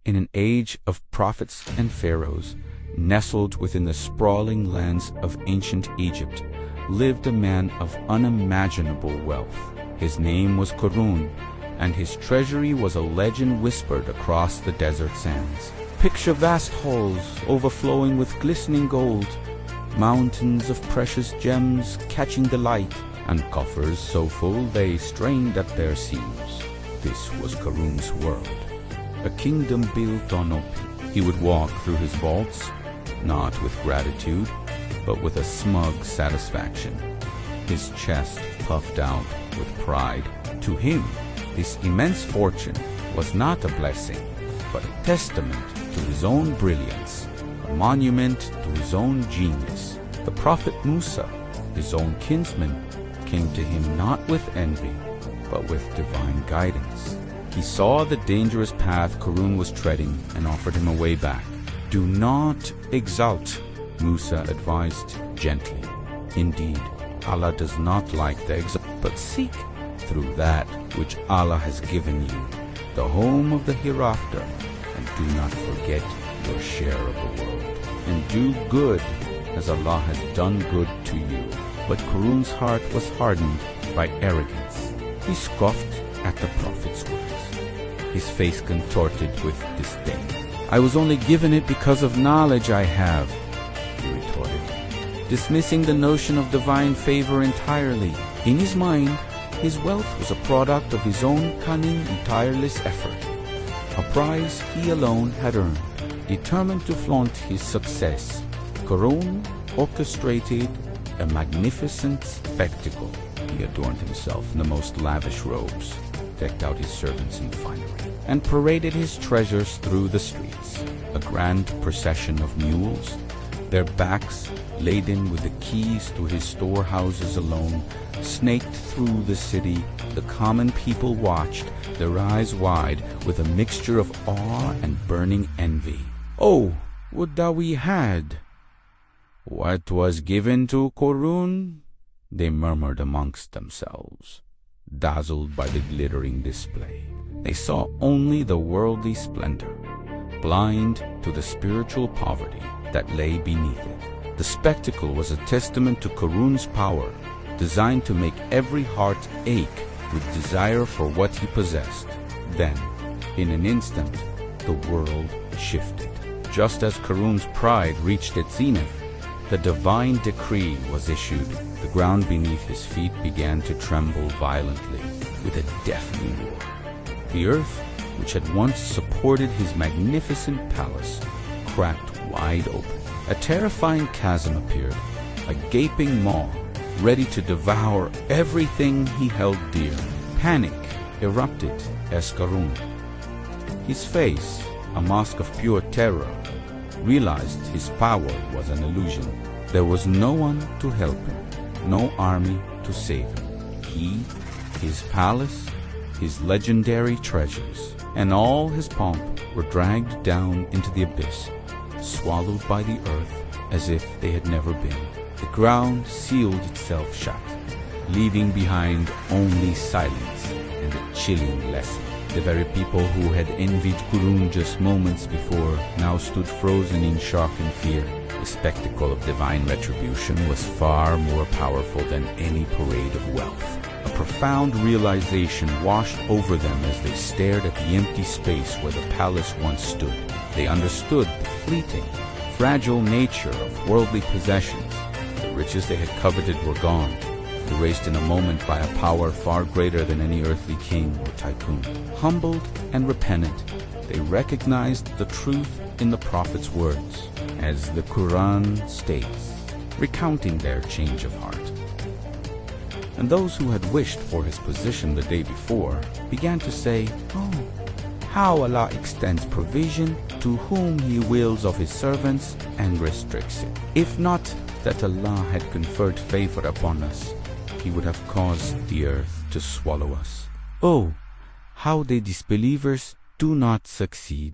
In an age of prophets and pharaohs, nestled within the sprawling lands of ancient Egypt, lived a man of unimaginable wealth. His name was Qarun, and his treasury was a legend whispered across the desert sands. Picture vast halls overflowing with glistening gold, mountains of precious gems catching the light, and coffers so full they strained at their seams. This was Qarun's world, a kingdom built on opium. He would walk through his vaults, not with gratitude, but with a smug satisfaction, his chest puffed out with pride. To him, this immense fortune was not a blessing, but a testament to his own brilliance, a monument to his own genius. The prophet Musa, his own kinsman, came to him not with envy, but with divine guidance. He saw the dangerous path Qarun was treading and offered him a way back. Do not exult, Musa advised gently. Indeed, Allah does not like the exalt, but seek through that which Allah has given you, the home of the hereafter, and do not forget your share of the world. And do good as Allah has done good to you. But Qarun's heart was hardened by arrogance. He scoffed at the Prophet's words, his face contorted with disdain. I was only given it because of knowledge I have, he retorted, dismissing the notion of divine favor entirely. In his mind, his wealth was a product of his own cunning and tireless effort, a prize he alone had earned. Determined to flaunt his success, Qarun orchestrated a magnificent spectacle. He adorned himself in the most lavish robes, decked out his servants in finery, and paraded his treasures through the streets. A grand procession of mules, their backs laden with the keys to his storehouses alone, snaked through the city. The common people watched, their eyes wide, with a mixture of awe and burning envy. Oh, would that we had what was given to Qarun, they murmured amongst themselves, dazzled by the glittering display. They saw only the worldly splendor, blind to the spiritual poverty that lay beneath it. The spectacle was a testament to Qarun's power, designed to make every heart ache with desire for what he possessed. Then, in an instant, the world shifted. Just as Qarun's pride reached its zenith, the divine decree was issued. The ground beneath his feet began to tremble violently with a deafening roar. The earth, which had once supported his magnificent palace, cracked wide open. A terrifying chasm appeared, a gaping maw, ready to devour everything he held dear. Panic erupted as Qarun, his face a mask of pure terror, realized his power was an illusion. There was no one to help him, no army to save him. He, his palace, his legendary treasures, and all his pomp were dragged down into the abyss, swallowed by the earth as if they had never been. The ground sealed itself shut, leaving behind only silence and a chilling lesson. The very people who had envied Qarun just moments before now stood frozen in shock and fear. The spectacle of divine retribution was far more powerful than any parade of wealth. A profound realization washed over them as they stared at the empty space where the palace once stood. They understood the fleeting, fragile nature of worldly possessions. The riches they had coveted were gone, erased in a moment by a power far greater than any earthly king or tycoon. Humbled and repentant, they recognized the truth in the Prophet's words, as the Quran states, recounting their change of heart. And those who had wished for his position the day before began to say, "Oh, how Allah extends provision to whom He wills of His servants and restricts it. If not that Allah had conferred favor upon us, He would have caused the earth to swallow us. Oh, how the disbelievers do not succeed."